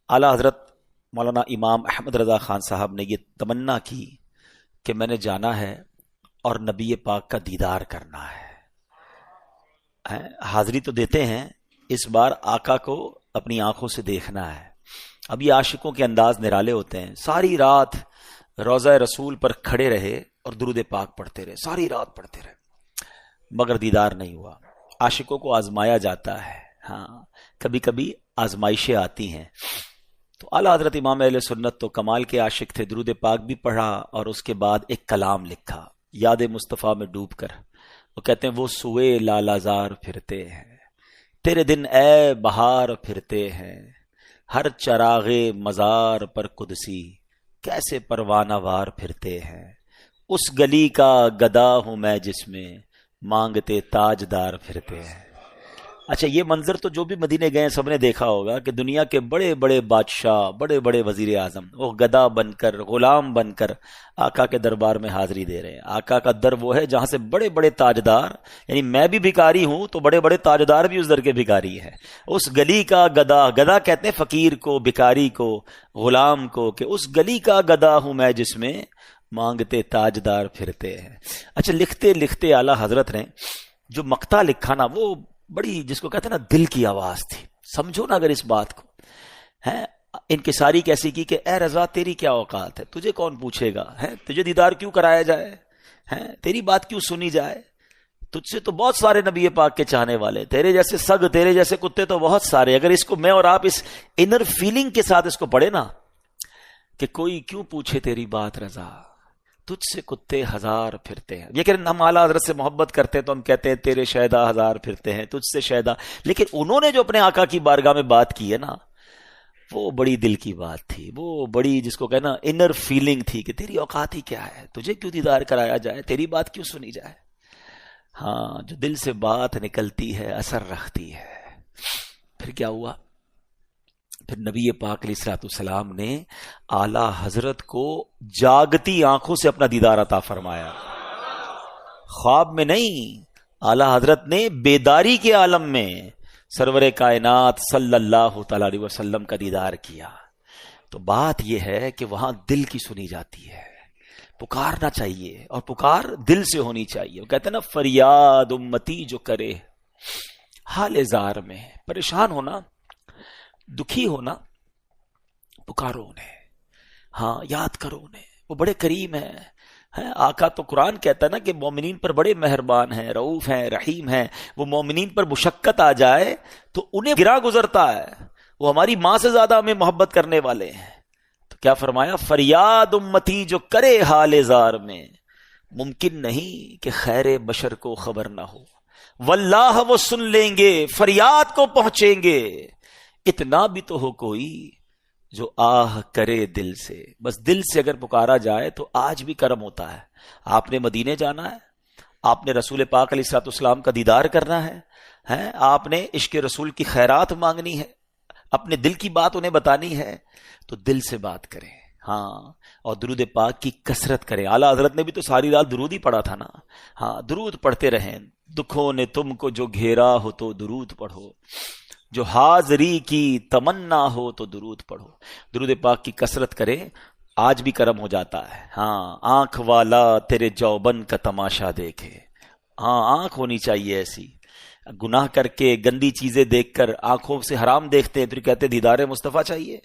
اعلیٰ حضرت مولانا امام احمد رضا خان صاحب نے یہ تمنا کی کہ میں نے جانا ہے اور نبی پاک کا دیدار کرنا ہے. حاضری تو دیتے ہیں، اس بار آقا کو اپنی آنکھوں سے دیکھنا ہے. اب یہ عاشقوں کے انداز نرالے ہوتے ہیں. ساری رات روضہ رسول پر کھڑے رہے اور درود پاک پڑھتے رہے، ساری رات پڑھتے رہے، مگر دیدار نہیں ہوا. عاشقوں کو آزمایا جاتا ہے، ہاں کبھی کبھی آزمائشیں آتی ہیں. تو اعلیٰ حضرت امام اہل سنت تو کمال کے عاشق تھے، درود پاک بھی پڑھا اور اس کے بعد ایک کلام لکھا یاد مصطفیٰ میں ڈوب کر. وہ کہتے ہیں وہ سوئے لالازار پھرتے ہیں، تیرے دن اے بہار پھرتے ہیں، ہر چراغ مزار پر قدسی کیسے پروانہ وار پھرتے ہیں. اس گلی کا گدا ہوں میں جس میں مانگتے تاجدار پھرتے ہیں. اچھا یہ منظر تو جو بھی مدینے گئے سب نے دیکھا ہوگا کہ دنیا کے بڑے بڑے بادشاہ، بڑے بڑے وزیر اعظم وہ گدا بن کر، غلام بن کر آقا کے دربار میں حاضری دے رہے ہیں. آقا کا در وہ ہے جہاں سے بڑے بڑے تاجدار، یعنی میں بھی بھکاری ہوں تو بڑے بڑے تاجدار بھی اس در کے بھکاری ہیں. اس گلی کا گدا، گدا کہتے ہیں فقیر کو، بھکاری کو، غلام کو، کہ اس گلی کا گدا ہوں میں جس میں مانگتے تاجدار پھرتے ہیں. اچھا لکھتے لکھتے اعلیٰ حضرت نے جو مقطع لکھا نا، وہ بڑی جس کو کہتے ہیں نا دل کی آواز تھی. سمجھو نا اگر اس بات کو ہے انکساری کیسی کی کہ اے رضا تیری کیا اوقات ہے، تجھے کون پوچھے گا، ہے تجھے دیدار کیوں کرایا جائے، ہے تیری بات کیوں سنی جائے، تجھ سے تو بہت سارے نبی پاک کے چاہنے والے، تیرے جیسے سگ، تیرے جیسے کتے تو بہت سارے. اگر اس کو میں اور آپ اس انر فیلنگ کے ساتھ اس کو پڑھے نا کہ کوئی کیوں پوچھے تیری بات رضا، تجھ سے کتے ہزار پھرتے ہیں. یہ کہ ہم اعلیٰ حضرت سے محبت کرتے ہیں تو ہم کہتے ہیں تیرے شیدا ہزار پھرتے ہیں، تجھ سے شیدا. لیکن انہوں نے جو اپنے آقا کی بارگاہ میں بات کی ہے نا، وہ بڑی دل کی بات تھی، وہ بڑی جس کو کہنا انر فیلنگ تھی کہ تیری اوقات ہی کیا ہے، تجھے کیوں دیدار کرایا جائے، تیری بات کیوں سنی جائے. ہاں جو دل سے بات نکلتی ہے اثر رکھتی ہے. پھر کیا ہوا؟ پھر نبی پاک علیہ الصلوۃ والسلام نے اعلیٰ حضرت کو جاگتی آنکھوں سے اپنا دیدار عطا فرمایا. خواب میں نہیں، اعلیٰ حضرت نے بیداری کے عالم میں سرور کائنات صلی اللہ تعالی علیہ وسلم کا دیدار کیا. تو بات یہ ہے کہ وہاں دل کی سنی جاتی ہے، پکارنا چاہیے اور پکار دل سے ہونی چاہیے. وہ کہتے ہیں نا فریاد امتی جو کرے حال زار میں، پریشان ہونا، دکھی ہونا، پکارو انہیں، ہاں یاد کرو انہیں، وہ بڑے کریم ہیں. آقا تو قرآن کہتا ہے نا کہ مومنین پر بڑے مہربان ہیں، رؤوف ہیں، رحیم ہیں. وہ مومنین پر مشقت آ جائے تو انہیں گرا گزرتا ہے، وہ ہماری ماں سے زیادہ ہمیں محبت کرنے والے ہیں. تو کیا فرمایا؟ فریاد امتی جو کرے حال زار میں، ممکن نہیں کہ خیر بشر کو خبر نہ ہو، واللہ وہ سن لیں گے، فریاد کو پہنچیں گے. اتنا بھی تو ہو کوئی جو آہ کرے دل سے. بس دل سے اگر پکارا جائے تو آج بھی کرم ہوتا ہے. آپ نے مدینے جانا ہے، آپ نے رسول پاک علیہ الصلوۃ والسلام کا دیدار کرنا ہے، آپ نے عشق رسول کی خیرات مانگنی ہے، اپنے دل کی بات انہیں بتانی ہے، تو دل سے بات کریں. ہاں اور درود پاک کی کثرت کریں. اعلیٰ حضرت نے بھی تو ساری رات درود ہی پڑھا تھا نا. ہاں درود پڑھتے رہیں. دکھوں نے تم کو جو گھیرا ہو تو درود پڑھو، جو حاضری کی تمنا ہو تو درود پڑھو. درود پاک کی کثرت کریں، آج بھی کرم ہو جاتا ہے. ہاں آنکھ والا تیرے جوبن کا تماشا دیکھے. ہاں آنکھ ہونی چاہیے ایسی. گناہ کر کے گندی چیزیں دیکھ کر آنکھوں سے حرام دیکھتے ہیں، پھر کہتے دیدار مصطفیٰ چاہیے.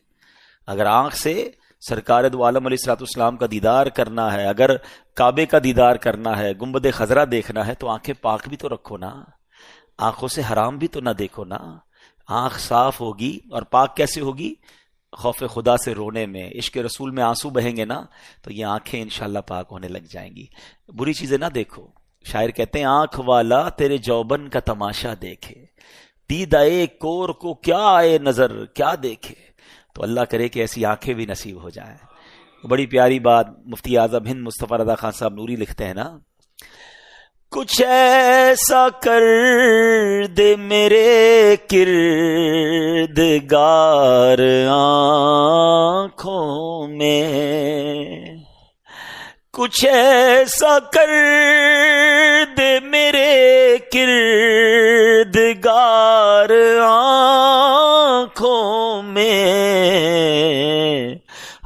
اگر آنکھ سے سرکار دو عالم علیہ الصلوۃ والسلام کا دیدار کرنا ہے، اگر کعبے کا دیدار کرنا ہے، گنبد خضرا دیکھنا ہے، تو آنکھیں پاک بھی تو رکھو نا، آنکھوں سے حرام بھی تو نہ دیکھو نا. آنکھ صاف ہوگی اور پاک کیسے ہوگی؟ خوف خدا سے رونے میں، عشق رسول میں آنسو بہیں گے نا، تو یہ آنکھیں انشاءاللہ پاک ہونے لگ جائیں گی. بری چیزیں نہ دیکھو. شاعر کہتے ہیں آنکھ والا تیرے جوبن کا تماشا دیکھے، دیدائے کور کو کیا آئے نظر کیا دیکھے. تو اللہ کرے کہ ایسی آنکھیں بھی نصیب ہو جائیں. بڑی پیاری بات مفتی اعظم ہند مصطفیٰ رضا خان صاحب نوری لکھتے ہیں نا، کچھ ایسا کر دے میرے کردگار آنکھوں میں، کچھ ایسا کر دے میرے کردگار آنکھوں میں،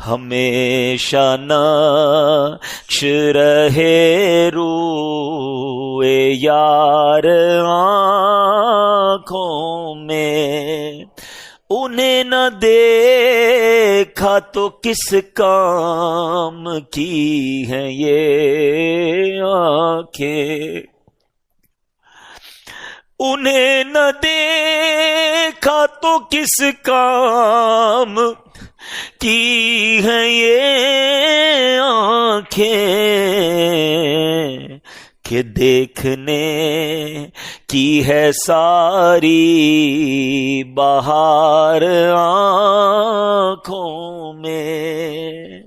ہمیشہ نقش رہے روئے یار آنکھوں میں، انہیں نہ دیکھا تو کس کام کی ہیں یہ آنکھیں، انہیں نہ دیکھا تو کس کام کی ہیں یہ آنکھیں، کہ دیکھنے کی ہے ساری بہار آنکھوں میں۔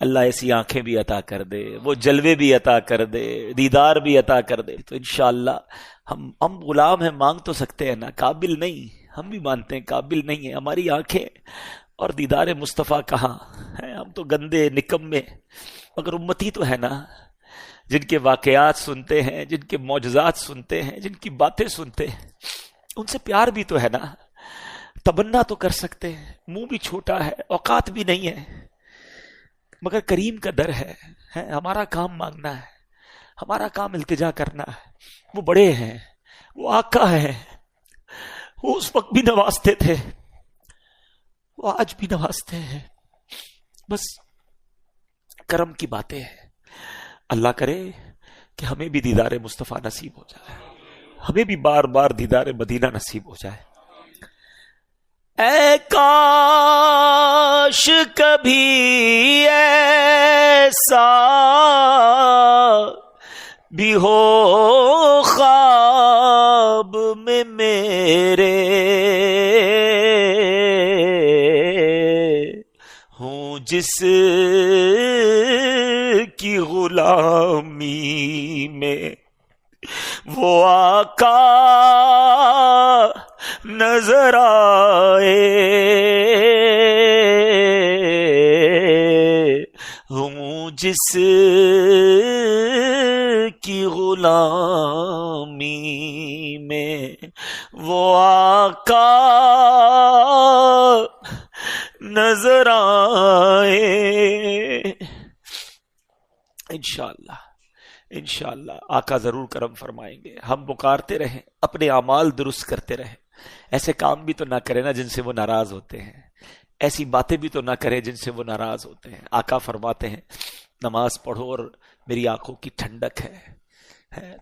اللہ ایسی آنکھیں بھی عطا کر دے، وہ جلوے بھی عطا کر دے، دیدار بھی عطا کر دے، تو انشاءاللہ ہم غلام ہیں، مانگ تو سکتے ہیں نا، قابل نہیں، ہم بھی مانتے ہیں قابل نہیں ہیں، ہماری آنکھیں اور دیدار مصطفیٰ کہاں ہیں، ہم تو گندے نکمے، مگر امتی تو ہے نا، جن کے واقعات سنتے ہیں، جن کے معجزات سنتے ہیں، جن کی باتیں سنتے ہیں، ان سے پیار بھی تو ہے نا، تمنا تو کر سکتے ہیں، منہ بھی چھوٹا ہے، اوقات بھی نہیں ہے، مگر کریم کا در ہے، ہمارا کام مانگنا ہے، ہمارا کام التجا کرنا ہے۔ وہ بڑے ہیں، وہ آقا ہیں، وہ اس وقت بھی نوازتے تھے، وہ آج بھی نوازتے ہیں، بس کرم کی باتیں ہیں۔ اللہ کرے کہ ہمیں بھی دیدار مصطفیٰ نصیب ہو جائے، ہمیں بھی بار بار دیدار مدینہ نصیب ہو جائے۔ اے کاش کبھی ایسا بھی ہو خواب میں میرے، ہوں جس کی غلامی میں وہ آقا نظر آئے، ہوں جس کی غلامی میں وہ آقا نظر آئے۔ انشاءاللہ انشاءاللہ آقا ضرور کرم فرمائیں گے۔ ہم پکارتے رہیں، اپنے اعمال درست کرتے رہیں، ایسے کام بھی تو نہ کریں نا جن سے وہ ناراض ہوتے ہیں، ایسی باتیں بھی تو نہ کریں جن سے وہ ناراض ہوتے ہیں۔ آقا فرماتے ہیں نماز پڑھو اور میری آنکھوں کی ٹھنڈک ہے،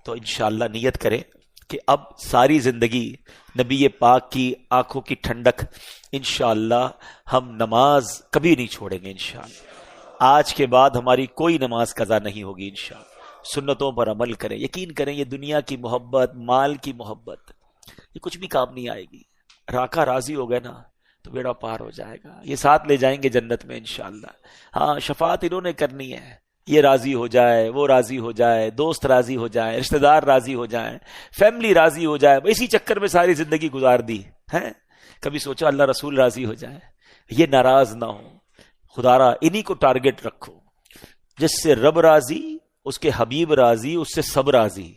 تو انشاءاللہ نیت کریں کہ اب ساری زندگی نبی پاک کی آنکھوں کی ٹھنڈک، انشاءاللہ ہم نماز کبھی نہیں چھوڑیں گے انشاءاللہ۔ آج کے بعد ہماری کوئی نماز قضا نہیں ہوگی انشاءاللہ۔ سنتوں پر عمل کریں، یقین کریں یہ دنیا کی محبت، مال کی محبت، یہ کچھ بھی کام نہیں آئے گی۔ راکا راضی ہو گئے نا تو بیڑا پار ہو جائے گا، یہ ساتھ لے جائیں گے جنت میں انشاءاللہ۔ ہاں شفاعت انہوں نے کرنی ہے، یہ راضی ہو جائے، وہ راضی ہو جائے، دوست راضی ہو جائے، رشتہ دار راضی ہو جائیں، فیملی راضی ہو جائے، اسی چکر میں ساری زندگی گزار دی ہے۔ کبھی سوچا اللہ رسول راضی ہو جائے، یہ ناراض نہ ہو، خدا را انہی کو ٹارگٹ رکھو، جس سے رب راضی، اس کے حبیب راضی، اس سے سب راضی۔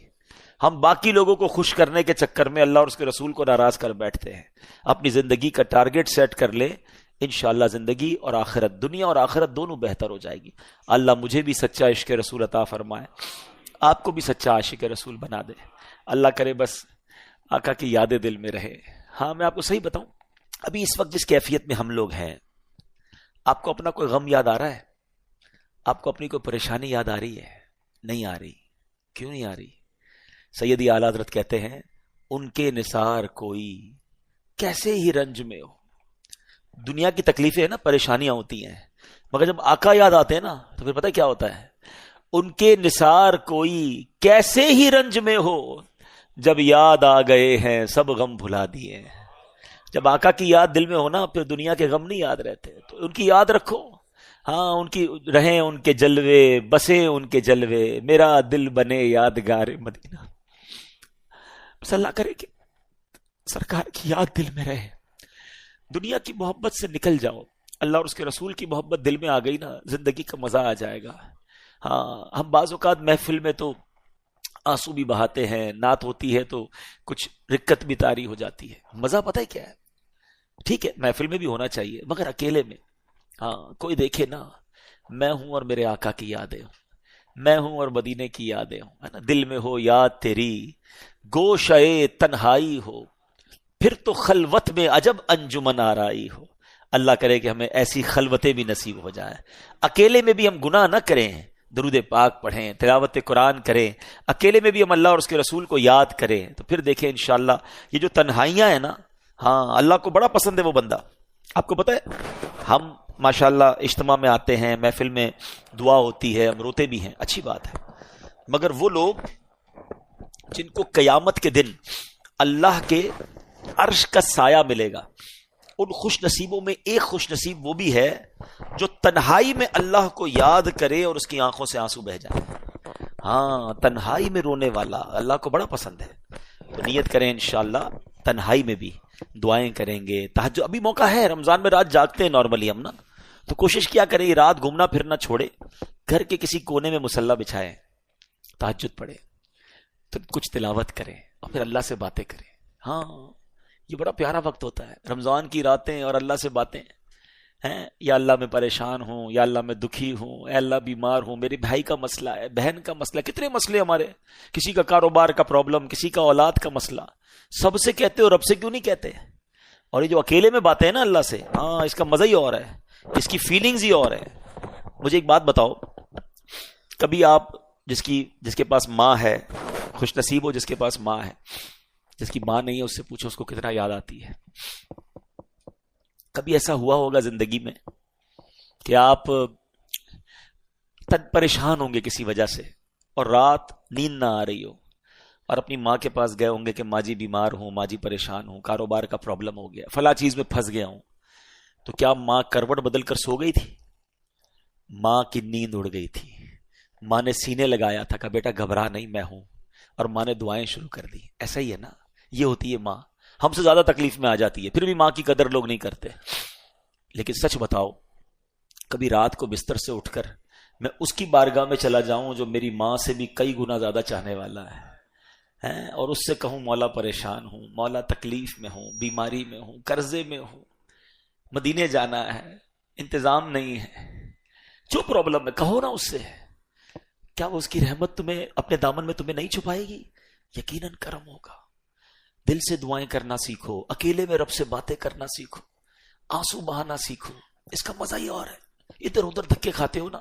ہم باقی لوگوں کو خوش کرنے کے چکر میں اللہ اور اس کے رسول کو ناراض کر بیٹھتے ہیں۔ اپنی زندگی کا ٹارگٹ سیٹ کر لے، انشاءاللہ زندگی اور آخرت، دنیا اور آخرت دونوں بہتر ہو جائے گی۔ اللہ مجھے بھی سچا عشق رسول عطا فرمائے، آپ کو بھی سچا عاشق رسول بنا دے۔ اللہ کرے بس آقا کی یادیں دل میں رہے۔ ہاں میں آپ کو صحیح بتاؤں، ابھی اس وقت جس کیفیت میں ہم لوگ ہیں، آپ کو اپنا کوئی غم یاد آ رہا ہے؟ آپ کو اپنی کوئی پریشانی یاد آ رہی ہے؟ نہیں آ رہی۔ کیوں نہیں آ رہی؟ سیدی اعلیٰ حضرت کہتے ہیں ان کے نثار کوئی کیسے ہی رنج میں ہو۔ دنیا کی تکلیفیں ہیں نا، پریشانیاں ہوتی ہیں، مگر جب آقا یاد آتے ہیں نا تو پھر پتہ کیا ہوتا ہے؟ ان کے نثار کوئی کیسے ہی رنج میں ہو، جب یاد آ گئے ہیں سب غم بھلا دیے۔ جب آقا کی یاد دل میں ہو نا پھر دنیا کے غم نہیں یاد رہتے، تو ان کی یاد رکھو۔ ہاں ان کی رہیں ان کے جلوے، بسیں ان کے جلوے، میرا دل بنے یادگار مدینہ۔ بس اللہ کرے کہ سرکار کی یاد دل میں رہے، دنیا کی محبت سے نکل جاؤ، اللہ اور اس کے رسول کی محبت دل میں آ گئی نا، زندگی کا مزہ آ جائے گا۔ ہاں ہم بعض اوقات محفل میں تو آنسو بھی بہاتے ہیں، نعت ہوتی ہے تو کچھ رکت بھی طاری ہو جاتی ہے، مزہ پتہ ہے کیا ہے؟ ٹھیک ہے محفل میں بھی ہونا چاہیے مگر اکیلے میں. ہاں کوئی دیکھے نا, میں ہوں اور میرے آقا کی یادیں ہوں, میں ہوں اور مدینے کی یادیں ہوں, ہے نا. دل میں ہو یاد تیری, گوشے تنہائی ہو, پھر تو خلوت میں عجب انجمن آرائی ہو. اللہ کرے کہ ہمیں ایسی خلوتیں بھی نصیب ہو جائیں, اکیلے میں بھی ہم گناہ نہ کریں, درود پاک پڑھیں, تلاوت قرآن کریں, اکیلے میں بھی ہم اللہ اور اس کے رسول کو یاد کریں, تو پھر دیکھیں انشاءاللہ یہ جو تنہائیاں ہیں نا, ہاں اللہ کو بڑا پسند ہے وہ بندہ. آپ کو پتہ ہے ہم ماشاءاللہ اجتماع میں آتے ہیں, محفل میں دعا ہوتی ہے, ہم روتے بھی ہیں, اچھی بات ہے, مگر وہ لوگ جن کو قیامت کے دن اللہ کے عرش کا سایہ ملے گا, ان خوش نصیبوں میں ایک خوش نصیب وہ بھی ہے جو تنہائی میں اللہ کو یاد کرے اور اس کی آنکھوں سے آنسو بہ جائے. ہاں تنہائی میں رونے والا اللہ کو بڑا پسند ہے. تو نیت کریں انشاءاللہ تنہائی میں بھی دعائیں کریں گے. تہجد ابھی موقع ہے, رمضان میں رات جاگتے ہیں نارملی ہم نا, تو کوشش کیا کریں یہ رات گھومنا پھرنا چھوڑے, گھر کے کسی کونے میں مصلی بچھائیں, تہجد پڑھیں, تو کچھ تلاوت کریں اور پھر اللہ سے باتیں کریں. ہاں یہ بڑا پیارا وقت ہوتا ہے, رمضان کی راتیں اور اللہ سے باتیں ہیں. یا اللہ میں پریشان ہوں, یا اللہ میں دکھی ہوں, اے اللہ بیمار ہوں, میرے بھائی کا مسئلہ ہے, بہن کا مسئلہ, کتنے مسئلے ہمارے, کسی کا کاروبار کا پرابلم, کسی کا اولاد کا مسئلہ, سب سے کہتے ہو رب سے کیوں نہیں کہتے؟ اور یہ جو اکیلے میں باتیں ہیں نا اللہ سے, ہاں اس کا مزہ ہی اور ہے, اس کی فیلنگز ہی اور ہے. مجھے ایک بات بتاؤ, کبھی آپ جس کے پاس ماں ہے, خوش نصیب ہو جس کے پاس ماں ہے, جس کی ماں نہیں ہے اس سے پوچھو اس کو کتنا یاد آتی ہے. کبھی ایسا ہوا ہوگا زندگی میں کہ آپ پریشان ہوں گے کسی وجہ سے اور رات نیند نہ آ رہی ہو, اور اپنی ماں کے پاس گئے ہوں گے کہ ماں جی بیمار ہوں, ماں جی پریشان ہوں, کاروبار کا پرابلم ہو گیا, فلاں چیز میں پھنس گیا ہوں. تو کیا ماں کروٹ بدل کر سو گئی تھی؟ ماں کی نیند اڑ گئی تھی. ماں نے سینے لگایا تھا کہ بیٹا گھبرا نہیں میں ہوں, اور ماں نے دعائیں شروع کر دی. ایسا ہی ہے نا, یہ ہوتی ہے ماں, ہم سے زیادہ تکلیف میں آ جاتی ہے, پھر بھی ماں کی قدر لوگ نہیں کرتے. لیکن سچ بتاؤ, کبھی رات کو بستر سے اٹھ کر میں اس کی بارگاہ میں چلا جاؤں جو میری ماں سے بھی کئی گنا زیادہ چاہنے والا ہے, اور اس سے کہوں مولا پریشان ہوں, مولا تکلیف میں ہوں, بیماری میں ہوں, قرضے میں ہوں, مدینے جانا ہے, انتظام نہیں ہے, جو پرابلم ہے کہو نا اس سے, کیا وہ اس کی رحمت تمہیں اپنے دامن میں تمہیں نہیں چھپائے گی؟ یقیناً کرم ہوگا. دل سے دعائیں کرنا سیکھو, اکیلے میں رب سے باتیں کرنا سیکھو, آنسو بہانا سیکھو, اس کا مزہ ہی اور ہے. ادھر ادھر دھکے کھاتے ہو نا,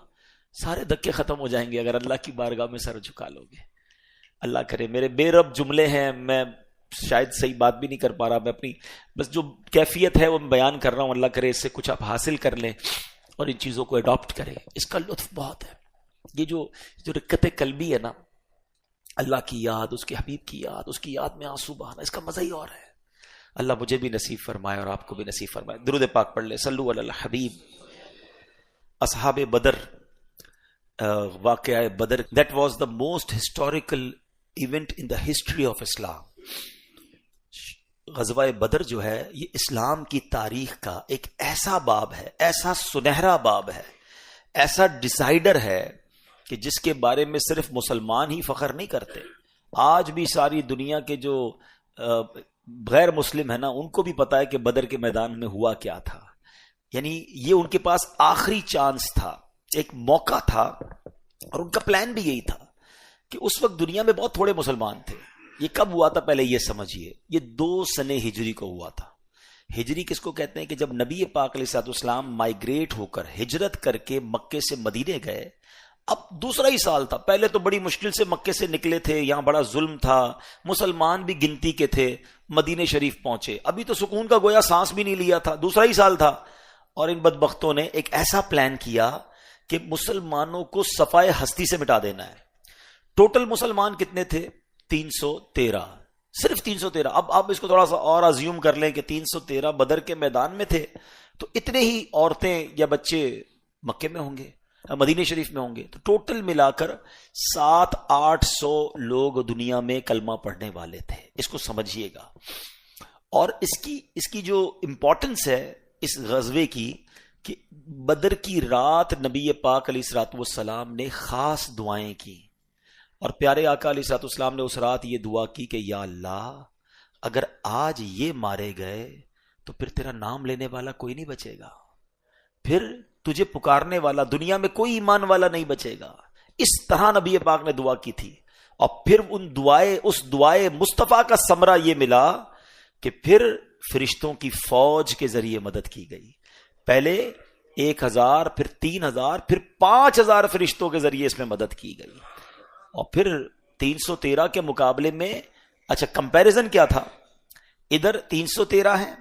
سارے دھکے ختم ہو جائیں گے اگر اللہ کی بارگاہ میں سر جھکا لو گے. اللہ کرے, میرے بے رب جملے ہیں, میں شاید صحیح بات بھی نہیں کر پا رہا, میں اپنی بس جو کیفیت ہے وہ میں بیان کر رہا ہوں. اللہ کرے اس سے کچھ آپ حاصل کر لیں اور ان چیزوں کو اڈاپٹ کریں. اس کا لطف بہت ہے. یہ جو رکت قلبی ہے نا, اللہ کی یاد, اس کے حبیب کی یاد, اس کی یاد میں آنسو بہانا, اس کا مزہ ہی اور ہے. اللہ مجھے بھی نصیب فرمائے اور آپ کو بھی نصیب فرمائے. درود پاک پڑھ لے, صلو علی الحبیب. اصحاب بدر, واقعہ بدر, that was the most historical event in the history of Islam. غزوہ بدر جو ہے یہ اسلام کی تاریخ کا ایک ایسا باب ہے, ایسا سنہرا باب ہے, ایسا ڈیسائیڈر ہے کہ جس کے بارے میں صرف مسلمان ہی فخر نہیں کرتے. آج بھی ساری دنیا کے جو غیر مسلم ہیں نا, ان کو بھی پتا ہے کہ بدر کے میدان میں ہوا کیا تھا. یعنی یہ ان کے پاس آخری چانس تھا, ایک موقع تھا, اور ان کا پلان بھی یہی تھا کہ اس وقت دنیا میں بہت تھوڑے مسلمان تھے. یہ کب ہوا تھا پہلے یہ سمجھیے, یہ 2 سنہ ہجری کو ہوا تھا. ہجری کس کو کہتے ہیں کہ جب نبی پاک علیہ الصلوۃ والسلام مائیگریٹ ہو کر ہجرت کر کے مکے سے مدینے گئے. اب دوسرا ہی سال تھا, پہلے تو بڑی مشکل سے مکے سے نکلے تھے, یہاں بڑا ظلم تھا, مسلمان بھی گنتی کے تھے, مدینے شریف پہنچے, ابھی تو سکون کا گویا سانس بھی نہیں لیا تھا, دوسرا ہی سال تھا. اور ان بدبختوں نے ایک ایسا پلان کیا کہ مسلمانوں کو صفائے ہستی سے مٹا دینا ہے. ٹوٹل مسلمان کتنے تھے؟ 313, صرف 313. اب آپ اس کو تھوڑا سا اور ازیوم کر لیں کہ 313 بدر کے میدان میں تھے, تو اتنے ہی عورتیں یا بچے مکے میں ہوں گے, مدینہ شریف میں ہوں گے. تو ٹوٹل ملا کر 700-800 لوگ دنیا میں کلمہ پڑھنے والے تھے. اس کو سمجھیے گا. اور اس کی جو امپورٹنس ہے اس غزوے کی, کہ بدر کی رات نبی پاک علیہ الصلوۃ والسلام نے خاص دعائیں کی, اور پیارے آقا علیہ الصلوۃ والسلام نے اس رات یہ دعا کی کہ یا اللہ اگر آج یہ مارے گئے تو پھر تیرا نام لینے والا کوئی نہیں بچے گا، پھر تجھے پکارنے والا دنیا میں کوئی ایمان والا نہیں بچے گا۔ اس طرح نبی پاک نے دعا کی تھی، اور پھر اس دعائے مصطفیٰ کا ثمرہ یہ ملا کہ پھر فرشتوں کی فوج کے ذریعے مدد کی گئی۔ پہلے 1000، پھر 3000، پھر 5000 فرشتوں کے ذریعے اس میں مدد کی گئی، اور پھر 313 کے مقابلے میں اچھا کمپیریزن کیا تھا، ادھر 313 ہیں،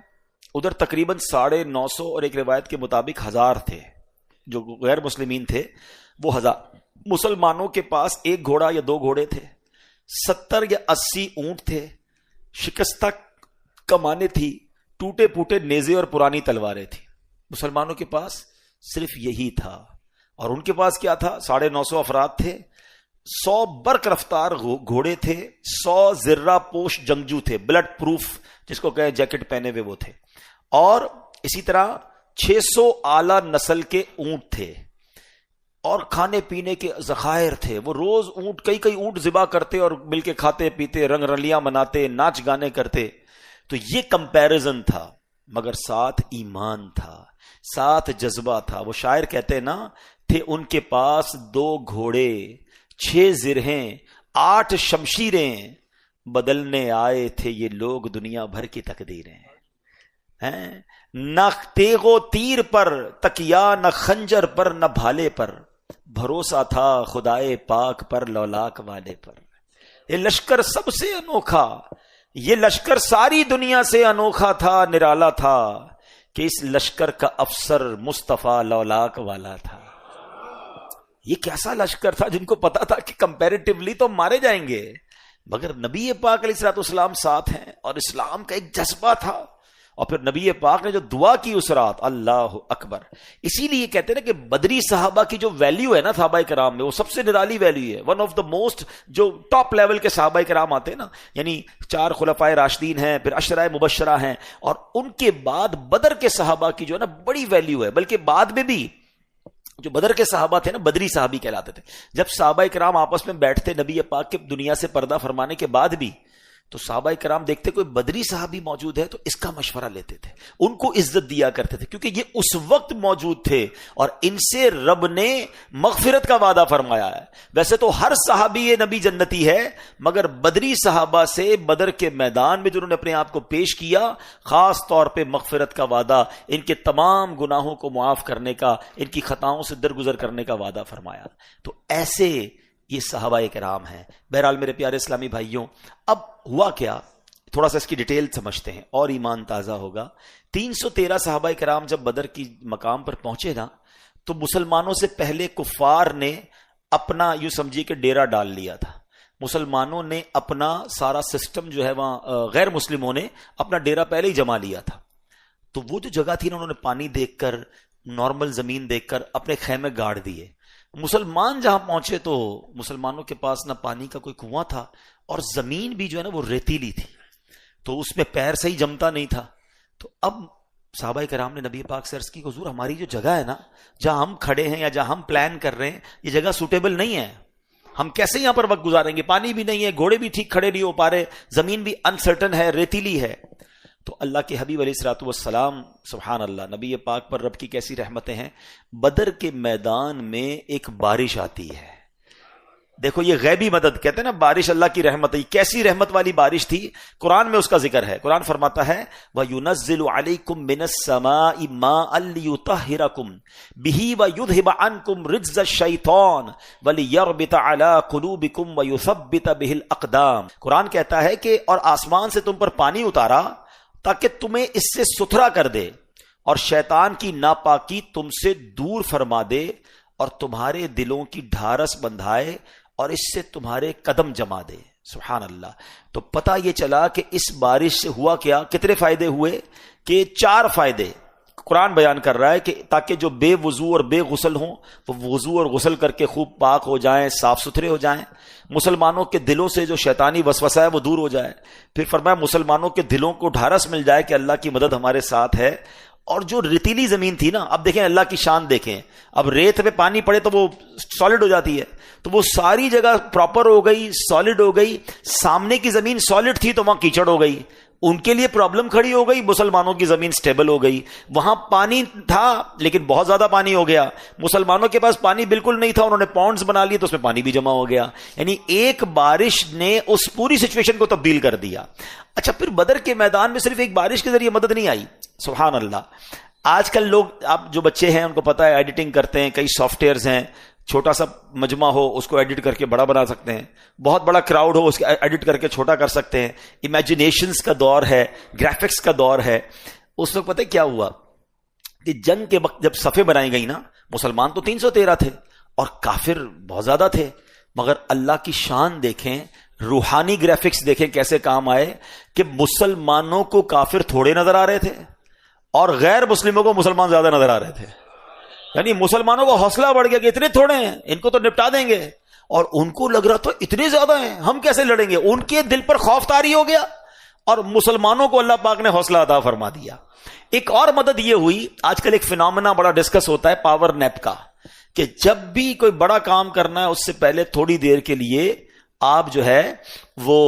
ادھر تقریباً 950 اور ایک روایت کے مطابق 1000 تھے، جو غیر مسلمین تھے وہ 1000۔ مسلمانوں کے پاس 1 گھوڑا یا 2 گھوڑے تھے، 70 یا 80 اونٹ تھے، شکستہ کمانیں تھی، ٹوٹے پھوٹے نیزے اور پرانی تلواریں تھی۔ مسلمانوں کے پاس صرف یہی تھا، اور ان کے پاس کیا تھا؟ 950 افراد تھے، 100 برق رفتار گھوڑے تھے، 100 زرہ پوش جنگجو تھے، بلڈ پروف جس کو کہیں جیکٹ پہنے ہوئے وہ تھے، اور اسی طرح 600 اعلی نسل کے اونٹ تھے، اور کھانے پینے کے ذخائر تھے۔ وہ روز کئی اونٹ ذبح کرتے اور مل کے کھاتے پیتے، رنگ رلیاں مناتے، ناچ گانے کرتے۔ تو یہ کمپیریزن تھا، مگر ساتھ ایمان تھا، ساتھ جذبہ تھا۔ وہ شاعر کہتے ہیں نا، تھے ان کے پاس 2 گھوڑے، 6 زرہیں، 8 شمشیریں، بدلنے آئے تھے یہ لوگ دنیا بھر کی تقدیریں۔ نہ تیغ و تیر پر تکیا، نہ خنجر پر نہ بھالے پر، بھروسہ تھا خدائے پاک پر لولاک والے پر۔ یہ لشکر سب سے انوکھا، یہ لشکر ساری دنیا سے انوکھا تھا، نرالا تھا، کہ اس لشکر کا افسر مصطفیٰ لولاک والا تھا۔ یہ کیسا لشکر تھا جن کو پتا تھا کہ کمپیریٹیولی تو مارے جائیں گے، مگر نبی پاک علیہ الصلوۃ والسلام ساتھ ہیں، اور اسلام کا ایک جذبہ تھا۔ اور پھر نبی پاک نے جو دعا کی اس رات، اللہ اکبر۔ اسی لیے کہتے ہیں کہ بدری صحابہ کی جو ویلیو ہے نا صحابہ کرام میں، وہ سب سے نرالی ویلیو ہے، ون آف دا موسٹ، جو ٹاپ لیول کے صحابہ کرام آتے ہیں نا، یعنی 4 خلفائے راشدین ہیں، پھر عشرہ مبشرہ ہیں، اور ان کے بعد بدر کے صحابہ کی جو ہے نا بڑی ویلیو ہے۔ بلکہ بعد میں بھی جو بدر کے صحابہ تھے نا، بدری صحابی کہلاتے تھے۔ جب صحابہ کرام آپس میں بیٹھتے نبی پاک کے دنیا سے پردہ فرمانے کے بعد بھی، تو صحابہ کرام دیکھتے کوئی بدری صحابی موجود ہے تو اس کا مشورہ لیتے تھے، ان کو عزت دیا کرتے تھے، کیونکہ یہ اس وقت موجود تھے اور ان سے رب نے مغفرت کا وعدہ فرمایا ہے۔ ویسے تو ہر صحابی نبی جنتی ہے، مگر بدری صحابہ سے بدر کے میدان میں جنہوں نے اپنے آپ کو پیش کیا، خاص طور پہ مغفرت کا وعدہ، ان کے تمام گناہوں کو معاف کرنے کا، ان کی خطاؤں سے درگزر کرنے کا وعدہ فرمایا۔ تو ایسے یہ صحابہ کرام ہیں۔ بہرحال میرے پیارے اسلامی بھائیوں، اب ہوا کیا، تھوڑا سا اس کی ڈیٹیل سمجھتے ہیں اور ایمان تازہ ہوگا۔ 313 صحابہ کرام جب بدر کی مقام پر پہنچے نا، تو مسلمانوں سے پہلے کفار نے اپنا یوں سمجھیے کہ ڈیرا ڈال لیا تھا۔ مسلمانوں نے اپنا سارا سسٹم جو ہے وہاں، غیر مسلموں نے اپنا ڈیرا پہلے ہی جما لیا تھا۔ تو وہ جو جگہ تھی نا، انہوں نے پانی دیکھ کر، نارمل زمین دیکھ کر اپنے خیمے گاڑ دیے۔ مسلمان جہاں پہنچے تو مسلمانوں کے پاس نہ پانی کا کوئی کنواں تھا، اور زمین بھی جو ہے نا وہ ریتیلی تھی، تو اس میں پیر صحیح جمتا نہیں تھا۔ تو اب صحابہ کرام نے نبی پاک سے عرض کی، حضور ہماری جو جگہ ہے نا، جہاں ہم کھڑے ہیں یا جہاں ہم پلان کر رہے ہیں، یہ جگہ سوٹیبل نہیں ہے، ہم کیسے یہاں پر وقت گزاریں گے؟ پانی بھی نہیں ہے، گھوڑے بھی ٹھیک کھڑے نہیں ہو پا رہے، زمین بھی انسرٹن ہے، ریتیلی ہے۔ تو اللہ کے حبیب علیہ الصلوۃ والسلام، سبحان اللہ، نبی پاک پر رب کی کیسی رحمتیں ہیں۔ بدر کے میدان میں ایک بارش آتی ہے، دیکھو یہ غیبی مدد کہتے ہیں نا، بارش اللہ کی رحمت ہے۔ کیسی رحمت والی بارش تھی؟ قرآن میں اس کا ذکر ہے۔ قرآن فرماتا ہے وَيُنَزِّلُ عَلَيْكُم مِّنَ السَّمَاءِ مَاءً لِّيُطَهِّرَكُم بِهِ وَيُذْهِبَ عَنكُم رِجْزَ الشَّيْطَانِ وَلِيَرْبِطَ عَلَىٰ قُلُوبِكُم وَيُثَبِّتَ بِهِ الْأَقْدَامَ۔ قرآن کہتا ہے کہ اور آسمان سے تم پر پانی اتارا تاکہ تمہیں اس سے ستھرا کر دے، اور شیطان کی ناپاکی تم سے دور فرما دے، اور تمہارے دلوں کی ڈھارس بندھائے، اور اس سے تمہارے قدم جما دے۔ سبحان اللہ۔ تو پتہ یہ چلا کہ اس بارش سے ہوا کیا، کتنے فائدے ہوئے؟ کہ 4 فائدے قرآن بیان کر رہا ہے، کہ تاکہ جو بے وضو اور بے غسل ہوں وہ وضو اور غسل کر کے خوب پاک ہو جائیں، صاف ستھرے ہو جائیں، مسلمانوں کے دلوں سے جو شیطانی وسوسہ ہے وہ دور ہو جائے، پھر فرمایا مسلمانوں کے دلوں کو ڈھارس مل جائے کہ اللہ کی مدد ہمارے ساتھ ہے۔ اور جو ریتیلی زمین تھی نا، اب دیکھیں اللہ کی شان دیکھیں، اب ریت پہ پانی پڑے تو وہ سالڈ ہو جاتی ہے، تو وہ ساری جگہ پراپر ہو گئی، سالڈ ہو گئی۔ سامنے کی زمین سالڈ تھی تو وہاں کیچڑ ہو گئی، ان کے لیے پرابلم کھڑی ہو گئی, مسلمانوں کی زمین سٹیبل ہو گئی. وہاں پانی تھا لیکن بہت زیادہ پانی ہو گیا, مسلمانوں کے پاس پانی بالکل نہیں تھا, انہوں نے پونڈز بنا لیے تو اس میں پانی بھی جمع ہو گیا. یعنی ایک بارش نے اس پوری سچویشن کو تبدیل کر دیا. اچھا, پھر بدر کے میدان میں صرف ایک بارش کے ذریعے مدد نہیں آئی. سبحان اللہ. آج کل لوگ, آپ جو بچے ہیں ان کو پتا ہے ایڈیٹنگ کرتے ہیں, کئی سافٹ ویئرز ہیں, چھوٹا سا مجمع ہو اس کو ایڈٹ کر کے بڑا بنا سکتے ہیں, بہت بڑا کراؤڈ ہو اس کو ایڈٹ کر کے چھوٹا کر سکتے ہیں. امیجنیشنز کا دور ہے, گرافکس کا دور ہے. اس وقت پتہ کیا ہوا کہ جنگ کے وقت جب صفیں بنائی گئی نا, مسلمان تو 313 تھے اور کافر بہت زیادہ تھے, مگر اللہ کی شان دیکھیں, روحانی گرافکس دیکھیں کیسے کام آئے کہ مسلمانوں کو کافر تھوڑے نظر آ رہے تھے اور غیر مسلموں کو مسلمان زیادہ نظر آ رہے تھے. یعنی مسلمانوں کا حوصلہ بڑھ گیا کہ اتنے تھوڑے ہیں, ان کو تو نپٹا دیں گے, اور ان کو لگ رہا تھا اتنے زیادہ ہیں, ہم کیسے لڑیں گے. ان کے دل پر خوف طاری ہو گیا اور مسلمانوں کو اللہ پاک نے حوصلہ عطا فرما دیا. ایک اور مدد یہ ہوئی, آج کل ایک فینومینا بڑا ڈسکس ہوتا ہے پاور نیپ کا, کہ جب بھی کوئی بڑا کام کرنا ہے اس سے پہلے تھوڑی دیر کے لیے آپ جو ہے وہ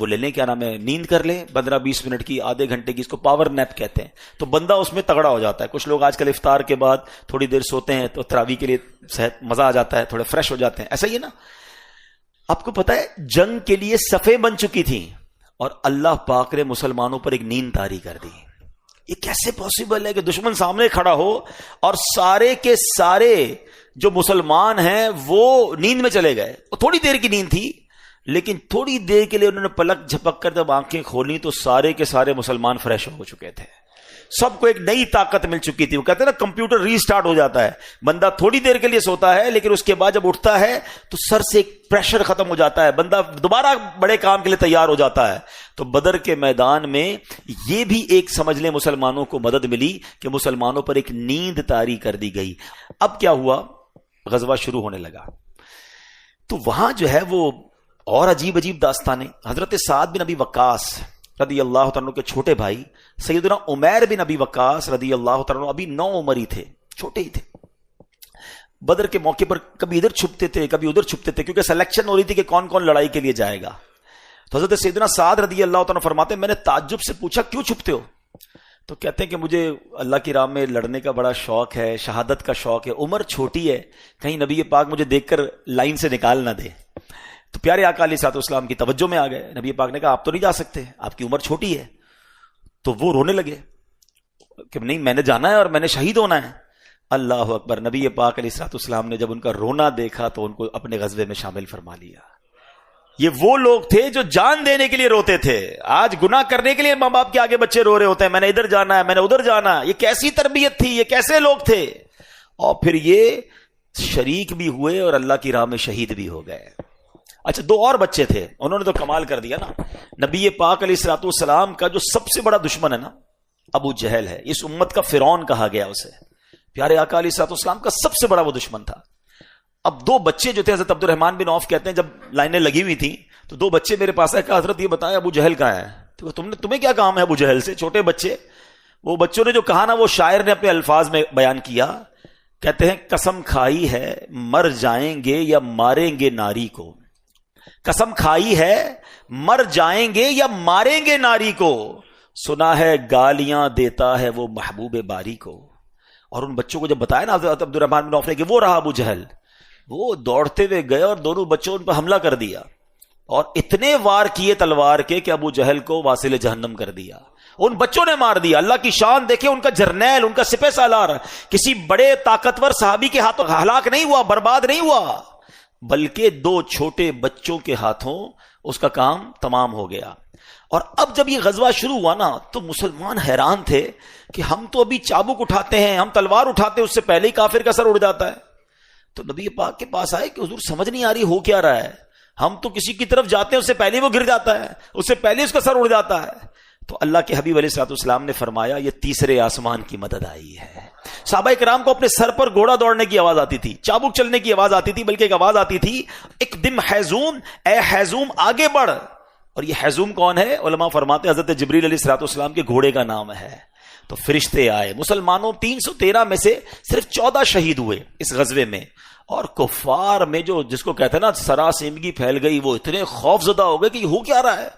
لے لیں, کیا نام ہے, نیند کر لیں 15-20 منٹ کی, آدھے گھنٹے کی, اس کو پاور نیپ کہتے ہیں. تو بندہ اس میں تگڑا ہو جاتا ہے. کچھ لوگ آج کل افطار کے بعد تھوڑی دیر سوتے ہیں تو تراویح کے لیے صحت مزہ آ جاتا ہے, تھوڑے فریش ہو جاتے ہیں. ایسا ہی ہے نا. آپ کو پتا ہے جنگ کے لیے صفیں بن چکی تھیں اور اللہ پاک نے مسلمانوں پر ایک نیند طاری کر دی. یہ کیسے پاسبل ہے کہ دشمن سامنے کھڑا ہو اور سارے کے سارے جو مسلمان ہیں وہ نیند میں چلے گئے. تھوڑی دیر کی نیند تھی لیکن تھوڑی دیر کے لیے انہوں نے پلک جھپک کر جب آنکھیں کھولی تو سارے کے سارے مسلمان فریش ہو چکے تھے. سب کو ایک نئی طاقت مل چکی تھی. وہ کہتے ہیں نا کمپیوٹر ری سٹارٹ ہو جاتا ہے, بندہ تھوڑی دیر کے لیے سوتا ہے لیکن اس کے بعد جب اٹھتا ہے تو سر سے ایک پریشر ختم ہو جاتا ہے, بندہ دوبارہ بڑے کام کے لیے تیار ہو جاتا ہے. تو بدر کے میدان میں یہ بھی ایک سمجھ لیں مسلمانوں کو مدد ملی کہ مسلمانوں پر ایک نیند طاری کر دی گئی. اب کیا ہوا, غزوہ شروع ہونے لگا تو وہاں جو ہے وہ اور عجیب عجیب داستانیں. حضرت سعد بن ابی وقاص رضی اللہ تعالیٰ کے چھوٹے بھائی سیدنا عمیر بن ابی وقاص رضی اللہ تعالیٰ ابھی 9 عمر ہی تھے, چھوٹے ہی تھے. بدر کے موقع پر کبھی ادھر چھپتے تھے کبھی ادھر چھپتے تھے, کیونکہ سلیکشن ہو رہی تھی کہ کون کون لڑائی کے لیے جائے گا. تو حضرت سیدنا سعد رضی اللہ تعالیٰ فرماتے ہیں میں نے تعجب سے پوچھا کیوں چھپتے ہو؟ تو کہتے ہیں کہ مجھے اللہ کی راہ میں لڑنے کا بڑا شوق ہے, شہادت کا شوق ہے, عمر چھوٹی ہے, کہیں نبی پاک مجھے دیکھ کر لائن سے نکال نہ دے. تو پیارے آقا علیہ الصلوۃ والسلام کی توجہ میں آ گئے. نبی پاک نے کہا آپ تو نہیں جا سکتے, آپ کی عمر چھوٹی ہے. تو وہ رونے لگے کہ نہیں میں نے جانا ہے اور میں نے شہید ہونا ہے. اللہ اکبر. نبی پاک علیہ الصلوۃ والسلام نے جب ان کا رونا دیکھا تو ان کو اپنے غزوے میں شامل فرما لیا. یہ وہ لوگ تھے جو جان دینے کے لیے روتے تھے. آج گناہ کرنے کے لیے ماں باپ کے آگے بچے رو رہے ہوتے ہیں, میں نے ادھر جانا ہے, میں نے ادھر جانا ہے. یہ کیسی تربیت تھی, یہ کیسے لوگ تھے. اور پھر یہ شریک بھی ہوئے اور اللہ کی راہ میں شہید بھی ہو گئے. اچھا 2 اور بچے تھے, انہوں نے تو کمال کر دیا نا. نبی پاک علیہ الصلوۃ والسلام کا جو سب سے بڑا دشمن ہے نا ابو جہل ہے. اس امت کا فرعون کہا گیا اسے. پیارے آقا علیہ الصلوۃ والسلام کا سب سے بڑا وہ دشمن تھا. اب 2 بچے جو تھے, حضرت عبد الرحمن بن عوف کہتے ہیں جب لائنیں لگی ہوئی تھیں تو 2 بچے میرے پاس آئے, کہا حضرت یہ بتائیں ابو جہل کہاں ہے؟ تو تمہیں کیا کام ہے ابو جہل سے؟ چھوٹے بچے. وہ بچوں نے جو کہا نا وہ شاعر نے اپنے الفاظ میں بیان کیا. کہتے ہیں قسم کھائی ہے مر جائیں گے یا ماریں گے ناری کو. قسم کھائی ہے مر جائیں گے یا ماریں گے ناری کو, سنا ہے گالیاں دیتا ہے وہ محبوب باری کو. اور ان بچوں کو جب بتایا نا حضرت عبد الرحمن بن عوف نے کہ وہ رہا ابو جہل, وہ دوڑتے ہوئے گئے اور دونوں بچوں ان پر حملہ کر دیا اور اتنے وار کیے تلوار کے کہ ابو جہل کو واصل جہنم کر دیا. ان بچوں نے مار دیا. اللہ کی شان دیکھیں, ان کا جرنیل, ان کا سپہ سالار کسی بڑے طاقتور صحابی کے ہاتھوں ہلاک نہیں ہوا, برباد نہیں ہوا, بلکہ 2 چھوٹے بچوں کے ہاتھوں اس کا کام تمام ہو گیا. اور اب جب یہ غزوہ شروع ہوا نا تو مسلمان حیران تھے کہ ہم تو ابھی چابک اٹھاتے ہیں, ہم تلوار اٹھاتے ہیں, اس سے پہلے ہی کافر کا سر اڑ جاتا ہے. تو نبی پاک کے پاس آئے کہ حضور سمجھ نہیں آ رہی ہو کیا رہا ہے, ہم تو کسی کی طرف جاتے ہیں اس سے پہلے وہ گر جاتا ہے, اس سے پہلے اس کا سر اڑ جاتا ہے. تو اللہ کے حبیب علیہ الصلوۃ والسلام نے فرمایا یہ تیسرے آسمان کی مدد آئی ہے. صحابہ کرام کو اپنے سر پر گھوڑا دوڑنے کی آواز آتی تھی, چابک چلنے کی آواز آتی تھی, بلکہ ایک آواز آتی تھی ایک دم حیزوم, اے حیزوم آگے بڑھ. اور یہ حیزوم کون ہے؟ علماء فرماتے ہیں حضرت جبریل علیہ الصلوۃ والسلام کے گھوڑے کا نام ہے. تو فرشتے آئے. مسلمانوں 313 میں سے صرف 14 شہید ہوئے اس غزوے میں, اور کفار میں جو جس کو کہتے ہیں نا سراسیمگی پھیل گئی, وہ اتنے خوف زدہ ہو گئے کہ ہو کیا رہا ہے,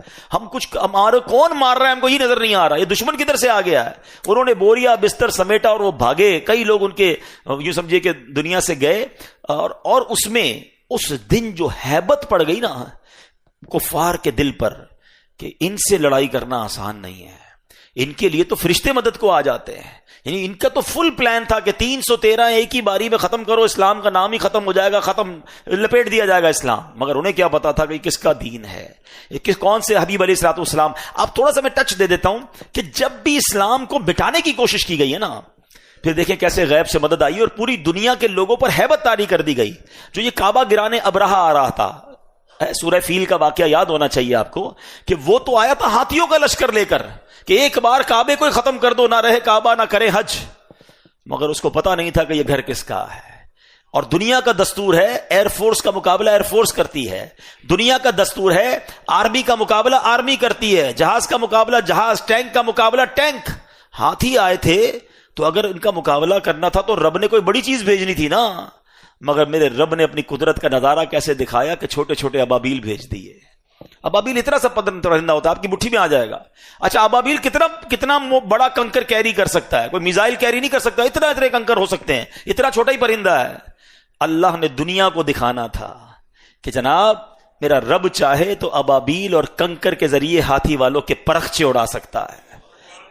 ہمارے کون مار رہا ہے, ہم کو یہ نظر نہیں آ رہا, یہ دشمن کدھر سے آ گیا ہے. انہوں نے بوریا بستر سمیٹا اور وہ بھاگے. کئی لوگ ان کے یوں سمجھے کہ دنیا سے گئے, اور اس میں اس دن جو ہیبت پڑ گئی نا کفار کے دل پر کہ ان سے لڑائی کرنا آسان نہیں ہے, ان کے لیے تو فرشتے مدد کو آ جاتے ہیں. یعنی ان کا تو فل پلان تھا کہ 313 ایک ہی باری میں ختم کرو, اسلام کا نام ہی ختم ہو جائے گا, ختم لپیٹ دیا جائے گا اسلام. مگر انہیں کیا پتا تھا کہ کس کا دین ہے, کون سے حبیب علیہ الصلوۃ والسلام. اب تھوڑا سا میں ٹچ دے دیتا ہوں کہ جب بھی اسلام کو مٹانے کی کوشش کی گئی ہے نا, پھر دیکھیں کیسے غیب سے مدد آئی اور پوری دنیا کے لوگوں پر ہیبت طاری کر دی گئی. جو یہ کعبہ گرانے ابرہہ آ رہا تھا, سورہ فیل کا واقعہ یاد ہونا چاہیے آپ کو, کہ وہ تو آیا تھا ہاتھیوں کا لشکر لے کر کہ ایک بار کعبے کو ختم کر دو, نہ رہے کعبہ نہ کرے حج. مگر اس کو پتا نہیں تھا کہ یہ گھر کس کا ہے. اور دنیا کا دستور ہے ایئر فورس کا مقابلہ ایئر فورس کرتی ہے, دنیا کا دستور ہے آرمی کا مقابلہ آرمی کرتی ہے, جہاز کا مقابلہ جہاز, ٹینک کا مقابلہ ٹینک. ہاتھی آئے تھے تو اگر ان کا مقابلہ کرنا تھا تو رب نے کوئی بڑی چیز بھیجنی تھی نا. مگر میرے رب نے اپنی قدرت کا نظارہ کیسے دکھایا کہ چھوٹے چھوٹے ابابیل بھیج دیے. ابابیل اتنا سا پرندہ ہوتا ہے آپ کی مٹھی میں آ جائے گا. اچھا ابابیل کتنا بڑا کنکر کیری کر سکتا ہے, کوئی میزائل کیری نہیں کر سکتا, اتنا کنکر ہو سکتے ہیں, اتنا چھوٹا ہی پرندہ ہے. اللہ نے دنیا کو دکھانا تھا کہ جناب میرا رب چاہے تو ابابیل اور کنکر کے ذریعے ہاتھی والوں کے پرخچے اڑا سکتا ہے.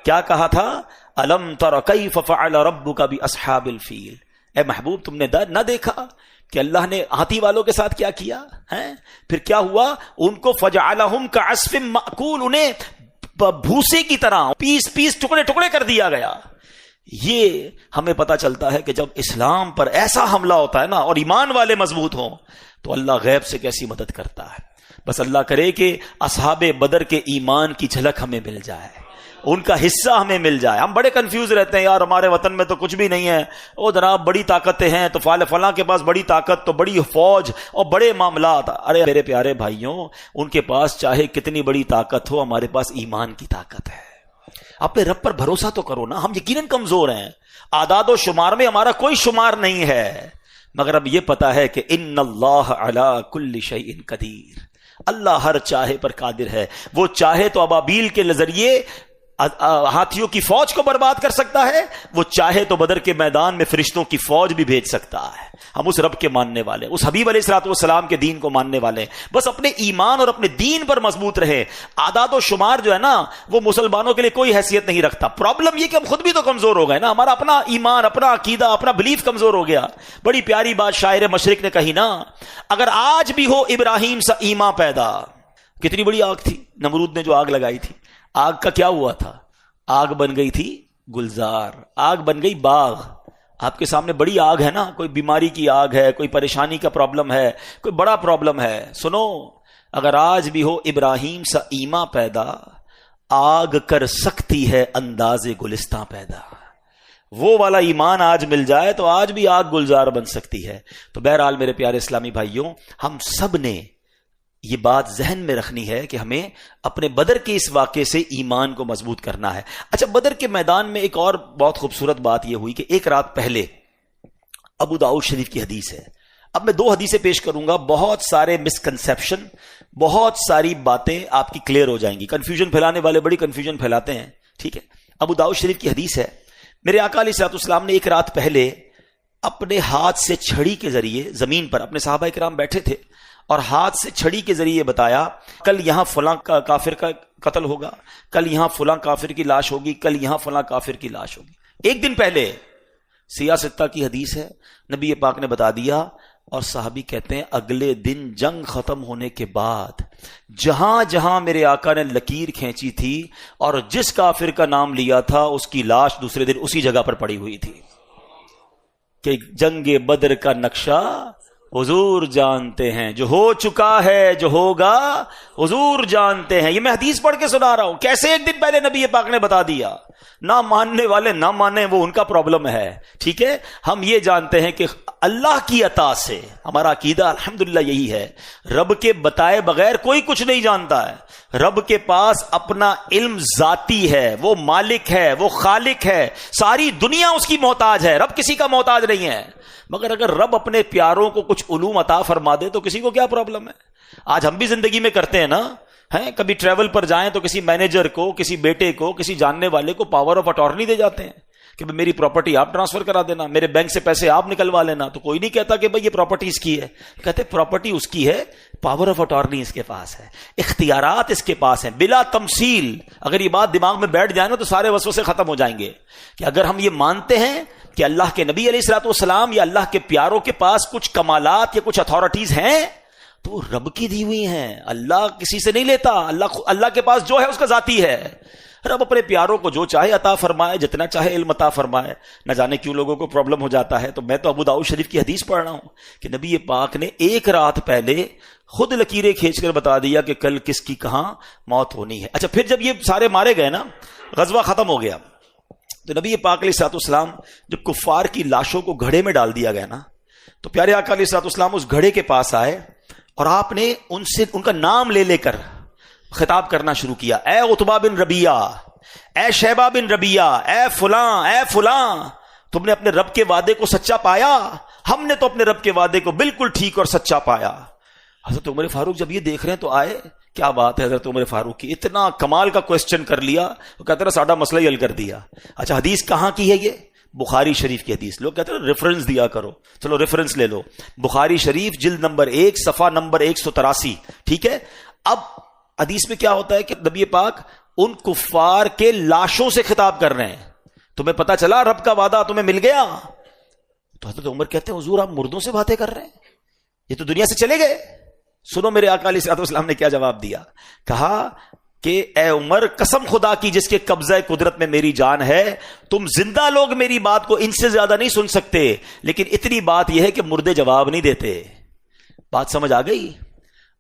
کیا کہا تھا, الم تر کیف فعل ربک باصحاب الفیل, اے محبوب تم نے نہ دیکھا کہ اللہ نے ہاتھی والوں کے ساتھ کیا کیا ہے. پھر کیا ہوا, ان کو فجعلہم کعصف مأکول, انہیں بھوسے کی طرح پیس پیس ٹکڑے ٹکڑے کر دیا گیا. یہ ہمیں پتا چلتا ہے کہ جب اسلام پر ایسا حملہ ہوتا ہے نا اور ایمان والے مضبوط ہوں تو اللہ غیب سے کیسی مدد کرتا ہے. بس اللہ کرے کہ اصحاب بدر کے ایمان کی جھلک ہمیں مل جائے, ان کا حصہ ہمیں مل جائے. ہم بڑے کنفیوز رہتے ہیں, یار ہمارے وطن میں تو کچھ بھی نہیں ہے, او جناب بڑی طاقتیں ہیں تو فلاں کے پاس بڑی طاقت تو بڑی فوج اور بڑے معاملات. ارے میرے پیارے بھائیوں, ان کے پاس چاہے کتنی بڑی طاقت ہو, ہمارے پاس ایمان کی طاقت ہے. اپنے رب پر بھروسہ تو کرو نا. ہم یقیناً کمزور ہیں, اعداد و شمار میں ہمارا کوئی شمار نہیں ہے, مگر اب یہ پتا ہے کہ ان اللہ علی کل شیء قدیر, اللہ ہر چاہے پر قادر ہے. وہ چاہے تو ابابیل کے ذریعے ہاتھیوں کی فوج کو برباد کر سکتا ہے, وہ چاہے تو بدر کے میدان میں فرشتوں کی فوج بھی بھیج سکتا ہے. ہم اس رب کے ماننے والے, اس حبیب علیہ الصلوۃ والسلام کے دین کو ماننے والے, بس اپنے ایمان اور اپنے دین پر مضبوط رہے. اعداد و شمار جو ہے نا وہ مسلمانوں کے لیے کوئی حیثیت نہیں رکھتا. پرابلم یہ کہ ہم خود بھی تو کمزور ہو گئے نا, ہمارا اپنا ایمان, اپنا عقیدہ, اپنا بلیف کمزور ہو گیا. بڑی پیاری بات شاعر مشرق نے کہی نا, اگر آج بھی ہو ابراہیم سا ایمان پیدا. کتنی بڑی آگ تھی نمرود نے جو آگ لگائی تھی, آگ کا کیا ہوا تھا, آگ بن گئی تھی گلزار, آگ بن گئی باغ. آپ کے سامنے بڑی آگ ہے نا, کوئی بیماری کی آگ ہے, کوئی پریشانی کا پرابلم ہے, کوئی بڑا پرابلم ہے. سنو, اگر آج بھی ہو ابراہیم سا ایمان پیدا, آگ کر سکتی ہے انداز گلستان پیدا. وہ والا ایمان آج مل جائے تو آج بھی آگ گلزار بن سکتی ہے. تو بہرحال میرے پیارے اسلامی بھائیوں, ہم سب نے یہ بات ذہن میں رکھنی ہے کہ ہمیں اپنے بدر کے اس واقعے سے ایمان کو مضبوط کرنا ہے. اچھا, بدر کے میدان میں ایک اور بہت خوبصورت بات یہ ہوئی کہ ایک رات پہلے ابو داؤد شریف کی حدیث ہے. اب میں 2 حدیثیں پیش کروں گا, بہت سارے مسکنسیپشن, بہت ساری باتیں آپ کی کلیئر ہو جائیں گی. کنفیوژن پھیلانے والے بڑی کنفیوژن پھیلاتے ہیں, ٹھیک ہے. ابو داؤد شریف کی حدیث ہے, میرے آقا علیہ الصلوۃ والسلام نے ایک رات پہلے اپنے ہاتھ سے چھڑی کے ذریعے زمین پر, اپنے صحابہ کرام بیٹھے تھے, اور ہاتھ سے چھڑی کے ذریعے بتایا کل یہاں فلاں کافر کا قتل ہوگا, کل یہاں فلاں کافر کی لاش ہوگی, کل یہاں فلاں کافر کی لاش ہوگی. ایک دن پہلے سیاستہ کی حدیث ہے, نبی پاک نے بتا دیا. اور صحابی کہتے ہیں اگلے دن جنگ ختم ہونے کے بعد جہاں جہاں میرے آقا نے لکیر کھینچی تھی اور جس کافر کا نام لیا تھا اس کی لاش دوسرے دن اسی جگہ پر پڑی ہوئی تھی, کہ جنگ بدر کا نقشہ حضور جانتے ہیں، جو ہو چکا ہے جو ہوگا حضور جانتے ہیں. یہ میں حدیث پڑھ کے سنا رہا ہوں. کیسے ایک دن پہلے نبی پاک نے بتا دیا. نہ ماننے والے نہ مانیں، وہ ان کا پرابلم ہے. ٹھیک ہے، ہم یہ جانتے ہیں کہ اللہ کی عطا سے ہمارا عقیدہ الحمدللہ یہی ہے، رب کے بتائے بغیر کوئی کچھ نہیں جانتا ہے. رب کے پاس اپنا علم ذاتی ہے، وہ مالک ہے، وہ خالق ہے، ساری دنیا اس کی محتاج ہے، رب کسی کا محتاج نہیں ہے. مگر اگر رب اپنے پیاروں کو کچھ علوم عطا فرما دے تو کسی کو کیا پرابلم ہے؟ آج ہم بھی زندگی میں کرتے ہیں نا، ہیں کبھی ٹریول پر جائیں تو کسی مینیجر کو، کسی بیٹے کو، کسی جاننے والے کو پاور آف اٹارنی دے جاتے ہیں کہ میری پراپرٹی آپ ٹرانسفر کرا دینا، میرے بینک سے پیسے آپ نکلوا لینا. تو کوئی نہیں کہتا کہ بھئی یہ پراپرٹی اس کی ہے، کہتے پراپرٹی اس کی ہے، پاور آف اٹارنی اس کے پاس ہے، اختیارات اس کے پاس ہیں بلا تمثیل. اگر یہ بات دماغ میں بیٹھ جائے نا تو سارے وسوسے ختم ہو جائیں گے کہ اگر ہم یہ مانتے ہیں کہ اللہ کے نبی علیہ الصلوۃ والسلام یا اللہ کے پیاروں کے پاس کچھ کمالات یا کچھ اتھارٹیز ہیں تو رب کی دی ہوئی ہیں. اللہ کسی سے نہیں لیتا، اللہ کے پاس جو ہے اس کا ذاتی ہے. رب اپنے پیاروں کو جو چاہے عطا فرمائے، جتنا چاہے علم عطا فرمائے. نہ جانے کیوں لوگوں کو پرابلم ہو جاتا ہے. تو میں تو ابو داؤد شریف کی حدیث پڑھ رہا ہوں کہ نبی پاک نے ایک رات پہلے خود لکیریں کھینچ کر بتا دیا کہ کل کس کی کہاں موت ہونی ہے. اچھا، پھر جب یہ سارے مارے گئے نا، غزوہ ختم ہو گیا، تو نبی پاک علیہ الصلوۃ والسلام جب کفار کی لاشوں کو گھڑے میں ڈال دیا گیا نا، تو پیارے آقا علیہ الصلوۃ والسلام اس گھڑے کے پاس آئے اور آپ نے ان سے ان کا نام لے لے کر خطاب کرنا شروع کیا. اے عتبہ بن ربیعہ، اے شیبہ بن ربیعہ، اے فلاں، اے فلاں، تم نے اپنے رب کے وعدے کو سچا پایا؟ ہم نے تو اپنے رب کے وعدے کو بالکل ٹھیک اور سچا پایا. حضرت عمر فاروق جب یہ دیکھ رہے ہیں تو آئے، کیا بات ہے حضرت عمر فاروق کی، اتنا کمال کا کوسچن کر لیا. وہ کہتے ہیں ساڈا مسئلہ ہی حل کر دیا. اچھا، حدیث کہاں کی ہے؟ یہ بخاری شریف کی حدیث. لوگ کہتے ہیں ریفرنس دیا کرو، چلو ریفرنس لے لو. بخاری شریف جلد نمبر 1 صفحہ نمبر 183. ٹھیک ہے، اب حدیث میں کیا ہوتا ہے کہ نبی پاک ان کفار کے لاشوں سے خطاب کر رہے ہیں. تمہیں پتا چلا رب کا وعدہ تمہیں مل گیا؟ تو حضرت عمر کہتے ہیں حضور آپ مردوں سے باتیں کر رہے ہیں، یہ تو دنیا سے چلے گئے. سنو میرے آقا علیہ الصلوۃ والسلام نے کیا جواب دیا. کہا کہ اے عمر، قسم خدا کی جس کے قبضہ قدرت میں میری جان ہے، تم زندہ لوگ میری بات کو ان سے زیادہ نہیں سن سکتے، لیکن اتنی بات یہ ہے کہ مردے جواب نہیں دیتے. بات سمجھ آ گئی؟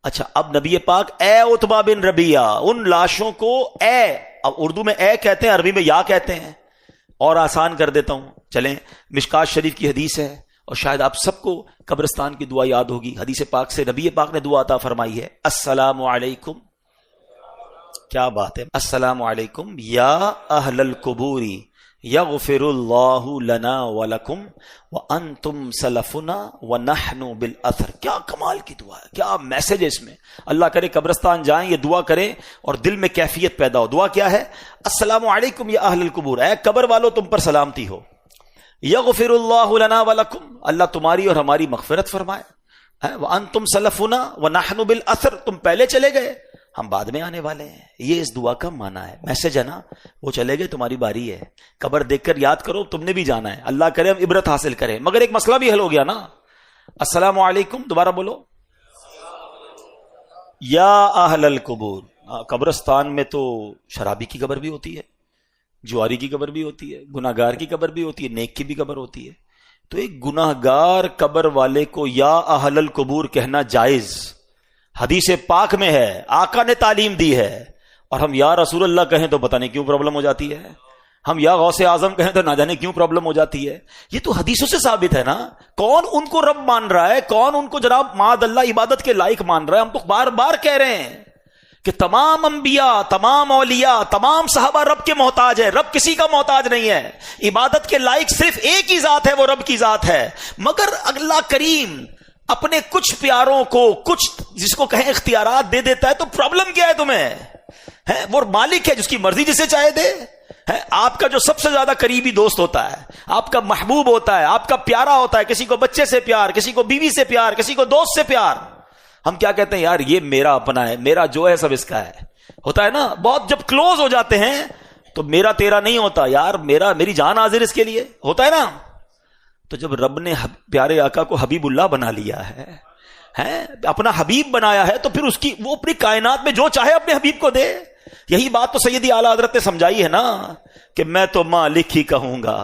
اچھا، اب نبی پاک اے عتبہ بن ربیعہ، ان لاشوں کو اے، اب اردو میں اے کہتے ہیں، عربی میں یا کہتے ہیں. اور آسان کر دیتا ہوں، چلیں مشکات شریف کی حدیث ہے اور شاید آپ سب کو قبرستان کی دعا یاد ہوگی. حدیث پاک سے نبی پاک نے دعا عطا فرمائی ہے، السلام علیکم. کیا بات ہے، السلام علیکم یا اہل القبور یغفر اللہ لنا ولکم وانتم سلفنا ونحن بالاثر. کیا کمال کی دعا ہے، کیا میسج ہے اس میں. اللہ کرے قبرستان جائیں، یہ دعا کریں اور دل میں کیفیت پیدا ہو. دعا کیا ہے؟ السلام علیکم یا اہل القبور، اے قبر والو تم پر سلامتی ہو. یغفر اللہ لنا ولکم، اللہ تمہاری اور ہماری مغفرت فرمائے. وانتم سلفنا ونحن بالاثر، تم پہلے چلے گئے، ہم بعد میں آنے والے ہیں. یہ اس دعا کا معنی ہے، میسج ہے نا. وہ چلے گئے، تمہاری باری ہے. قبر دیکھ کر یاد کرو، تم نے بھی جانا ہے. اللہ کرے ہم عبرت حاصل کریں. مگر ایک مسئلہ بھی حل ہو گیا نا. السلام علیکم، دوبارہ بولو، یا اہل القبور. قبرستان میں تو شرابی کی قبر بھی ہوتی ہے، جواری کی قبر بھی ہوتی ہے، گناہگار کی قبر بھی ہوتی ہے، نیک کی بھی قبر ہوتی ہے. تو ایک گناہگار قبر والے کو یا اہل القبور کہنا جائز، حدیث پاک میں ہے، آقا نے تعلیم دی ہے. اور ہم یا رسول اللہ کہیں تو پتہ نہیں کیوں پرابلم ہو جاتی ہے، ہم یا غوث اعظم کہیں تو نہ جانے کیوں پرابلم ہو جاتی ہے. یہ تو حدیثوں سے ثابت ہے نا. کون ان کو رب مان رہا ہے؟ کون ان کو جناب معاذ اللہ عبادت کے لائق مان رہا ہے؟ ہم تو بار بار کہہ رہے ہیں کہ تمام انبیاء، تمام اولیاء، تمام صحابہ رب کے محتاج ہے. رب کسی کا محتاج نہیں ہے. عبادت کے لائق صرف ایک ہی ذات ہے، وہ رب کی ذات ہے. مگر اللہ کریم اپنے کچھ پیاروں کو کچھ جس کو کہیں اختیارات دے دیتا ہے. تو پرابلم کیا ہے تمہیں؟ وہ مالک ہے، جس کی مرضی جسے چاہے دے. آپ کا جو سب سے زیادہ قریبی دوست ہوتا ہے، آپ کا محبوب ہوتا ہے، آپ کا پیارا ہوتا ہے، کسی کو بچے سے پیار، کسی کو بیوی سے پیار، کسی کو دوست سے پیار. ہم کیا کہتے ہیں؟ یار یہ میرا اپنا ہے، میرا جو ہے سب اس کا ہے. ہوتا ہے نا، بہت جب کلوز ہو جاتے ہیں تو میرا تیرا نہیں ہوتا، یار میری جان حاضر اس کے لیے. ہوتا ہے نا. تو جب رب نے پیارے آقا کو حبیب اللہ بنا لیا ہے، اپنا حبیب بنایا ہے، تو پھر اس کی وہ اپنی کائنات میں جو چاہے اپنے حبیب کو دے. یہی بات تو سیدی اعلیٰ حضرت نے سمجھائی ہے نا کہ میں تو مالک ہی کہوں گا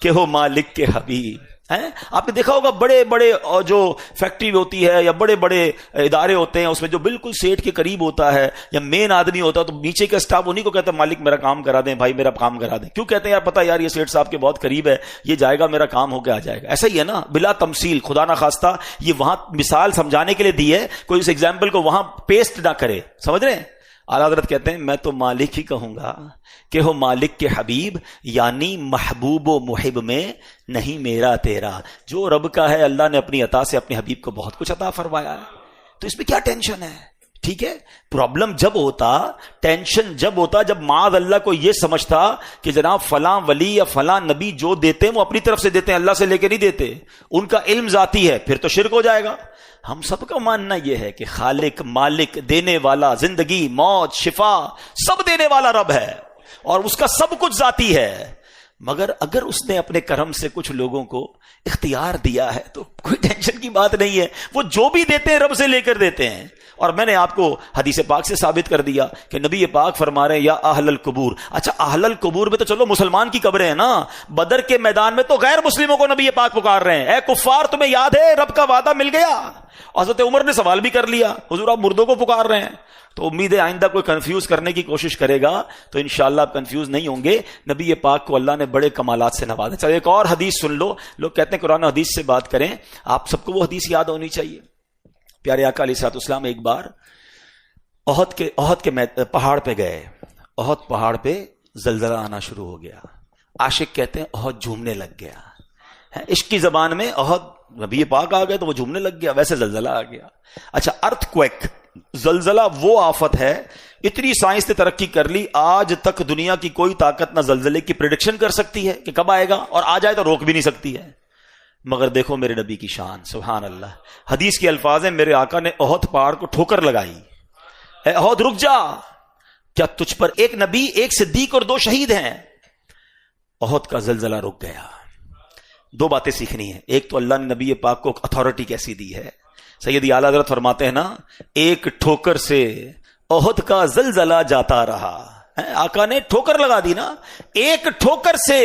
کہ ہو مالک کے حبیب. آپ نے دیکھا ہوگا بڑے بڑے جو فیکٹری ہوتی ہے یا بڑے بڑے ادارے ہوتے ہیں، اس میں جو بالکل سیٹ کے قریب ہوتا ہے یا مین آدمی ہوتا ہے، تو نیچے کا اسٹاف انہیں کو کہتا ہے مالک میرا کام کرا دیں، بھائی میرا کام کرا دیں. کیوں کہتے ہیں؟ یار پتا یار یہ سیٹ صاحب کے بہت قریب ہے، یہ جائے گا میرا کام ہو کے آ جائے گا. ایسا ہی ہے نا، بلا تمثیل. خدا نہ خواستہ یہ وہاں مثال سمجھانے کے لیے دی ہے، کوئی اس ایگزامپل کو وہاں پیسٹ نہ کرے. سمجھ رہے ہیں؟ اعلیٰ حضرت کہتے ہیں میں تو مالک ہی کہوں گا کہ ہو مالک کے حبیب، یعنی محبوب و محب میں نہیں میرا تیرا. جو رب کا ہے اللہ نے اپنی عطا سے اپنے حبیب کو بہت کچھ عطا فرمایا ہے، تو اس میں کیا ٹینشن ہے؟ ٹھیک ہے. پرابلم جب ہوتا، ٹینشن جب ہوتا جب معاذ اللہ کو یہ سمجھتا کہ جناب فلاں ولی یا فلاں نبی جو دیتے ہیں وہ اپنی طرف سے دیتے ہیں، اللہ سے لے کے نہیں دیتے، ان کا علم ذاتی ہے، پھر تو شرک ہو جائے گا. ہم سب کا ماننا یہ ہے کہ خالق، مالک، دینے والا، زندگی، موت، شفا سب دینے والا رب ہے اور اس کا سب کچھ ذاتی ہے. مگر اگر اس نے اپنے کرم سے کچھ لوگوں کو اختیار دیا ہے تو کوئی ٹینشن کی بات نہیں ہے، وہ جو بھی دیتے ہیں رب سے لے کر دیتے ہیں. اور میں نے آپ کو حدیث پاک سے ثابت کر دیا کہ نبی پاک فرما رہے ہیں یا اہل القبور. اچھا اہل القبور میں تو چلو مسلمان کی قبریں ہیں نا، بدر کے میدان میں تو غیر مسلموں کو نبی پاک پکار رہے ہیں، اے کفار تمہیں یاد ہے رب کا وعدہ مل گیا. حضرت عمر نے سوال بھی کر لیا، حضور آپ مردوں کو پکار رہے ہیں. تو امید ہے آئندہ کوئی کنفیوز کرنے کی کوشش کرے گا تو انشاءاللہ آپ کنفیوز نہیں ہوں گے. نبی پاک کو اللہ نے بڑے کمالات سے نوازا. چلو ایک اور حدیث سن لو. لوگ کہتے ہیں قرآن و حدیث سے بات کریں، آپ سب کو وہ حدیث یاد ہونی چاہیے. پیارے آقا علیہ الصلوۃ والسلام ایک بار احد کے پہاڑ پہ گئے. احد پہاڑ پہ زلزلہ آنا شروع ہو گیا. عاشق کہتے ہیں احد جھومنے لگ گیا. عشق کی زبان میں احد، نبی پاک آ گئے تو وہ جھومنے لگ گیا، ویسے زلزلہ آ گیا. اچھا ارتھ کویک، زلزلہ وہ آفت ہے، اتنی سائنس نے ترقی کر لی، آج تک دنیا کی کوئی طاقت نہ زلزلے کی پریڈکشن کر سکتی ہے کہ کب آئے گا، اور آ جائے تو روک بھی نہیں سکتی ہے. مگر دیکھو میرے نبی کی شان، سبحان اللہ. حدیث کے الفاظ ہیں میرے آقا نے احد پہاڑ کو ٹھوکر لگائی، اے احد رک جا، کیا تجھ پر ایک نبی، ایک صدیق اور 2 شہید ہیں. احد کا زلزلہ رک گیا. 2 باتیں سیکھنی ہیں. ایک تو اللہ نے نبی پاک کو اتھارٹی کیسی دی ہے. سیدی اعلیٰ حضرت فرماتے ہیں نا، ایک ٹھوکر سے احد کا زلزلہ جاتا رہا. آقا نے ٹھوکر لگا دی نا، ایک ٹھوکر سے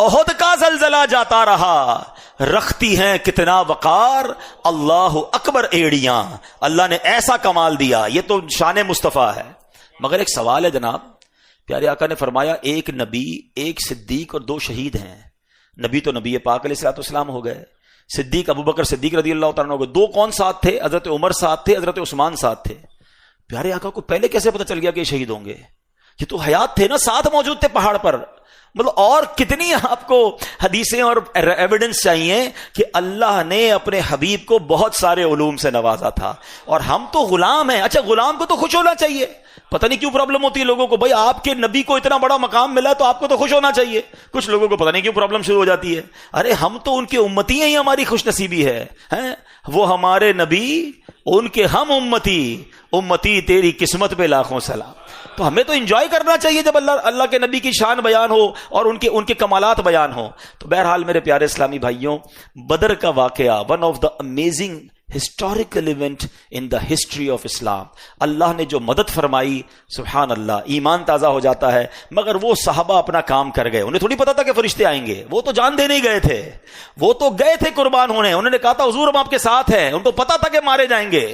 احد کا زلزلہ جاتا رہا. رکھتی ہیں کتنا وقار اللہ اکبر ایڑیاں. اللہ نے ایسا کمال دیا، یہ تو شان مصطفیٰ ہے. مگر ایک سوال ہے جناب. پیارے آقا نے فرمایا ایک نبی، ایک صدیق اور 2 شہید ہیں. نبی تو نبی پاک علیہ الصلوۃ والسلام ہو گئے، صدیق ابو بکر صدیق رضی اللہ تعالیٰ ہو گئے. 2 کون ساتھ تھے؟ حضرت عمر ساتھ تھے، حضرت عثمان ساتھ تھے. پیارے آقا کو پہلے کیسے پتا چل گیا کہ یہ شہید ہوں گے؟ یہ تو حیات تھے نا، ساتھ موجود تھے پہاڑ پر. مطلب اور کتنی آپ کو حدیثیں اور ایویڈنس چاہیے کہ اللہ نے اپنے حبیب کو بہت سارے علوم سے نوازا تھا، اور ہم تو غلام ہیں. اچھا غلام کو تو خوش ہونا چاہیے. پتہ نہیں کیوں پرابلم ہوتی ہے لوگوں کو، بھائی آپ کے نبی کو اتنا بڑا مقام ملا تو آپ کو تو خوش ہونا چاہیے. کچھ لوگوں کو پتہ نہیں کیوں پرابلم شروع ہو جاتی ہے. ارے ہم تو ان کے امتی ہیں، ہی ہماری خوش نصیبی ہے. وہ ہمارے نبی، ان کے ہم امتی. امتی تیری قسمت پہ لاکھوں سلام. تو ہمیں تو انجوائے کرنا چاہیے جب اللہ کے نبی کی شان بیان ہو اور ان کے کمالات بیان ہو. تو بہرحال میرے پیارے اسلامی بھائیوں، بدر کا واقعہ one of the amazing historical event in the history of Islam. اللہ نے جو مدد فرمائی، سبحان اللہ، ایمان تازہ ہو جاتا ہے. مگر وہ صحابہ اپنا کام کر گئے. انہیں تھوڑی پتا تھا کہ فرشتے آئیں گے، وہ تو جان دینے ہی گئے تھے. وہ تو گئے تھے قربان ہونے. انہوں نے کہا تھا حضور ہم آپ کے ساتھ ہیں. ان کو پتا تھا کہ مارے جائیں گے،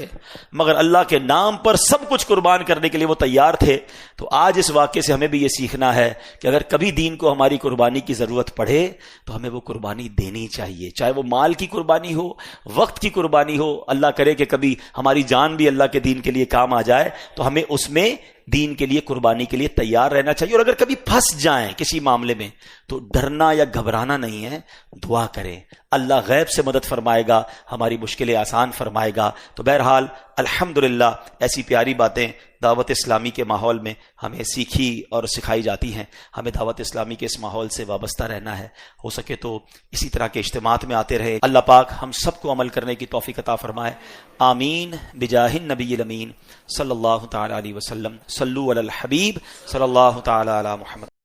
مگر اللہ کے نام پر سب کچھ قربان کرنے کے لیے وہ تیار تھے. تو آج اس واقعے سے ہمیں بھی یہ سیکھنا ہے کہ اگر کبھی دین کو ہماری قربانی کی ضرورت پڑے تو ہمیں وہ قربانی دینی چاہیے، چاہے وہ مال کی قربانی ہو، وقت کی قربانی ہو. اللہ کرے کہ کبھی ہماری جان بھی اللہ کے دین کے لیے کام آ جائے تو ہمیں اس میں دین کے لیے قربانی کے لیے تیار رہنا چاہیے. اور اگر کبھی پھنس جائیں کسی معاملے میں تو ڈرنا یا گھبرانا نہیں ہے، دعا کریں. اللہ غیب سے مدد فرمائے گا، ہماری مشکلیں آسان فرمائے گا. تو بہرحال الحمدللہ ایسی پیاری باتیں دعوت اسلامی کے ماحول میں ہمیں سیکھی اور سکھائی جاتی ہیں. ہمیں دعوت اسلامی کے اس ماحول سے وابستہ رہنا ہے. ہو سکے تو اسی طرح کے اجتماعات میں آتے رہے. اللہ پاک ہم سب کو عمل کرنے کی توفیق عطا فرمائے. آمین بجاہ النبی الامین صلی اللہ تعالی علیہ وسلم. صلو علی الحبیب صلی اللہ تعالی علی محمد.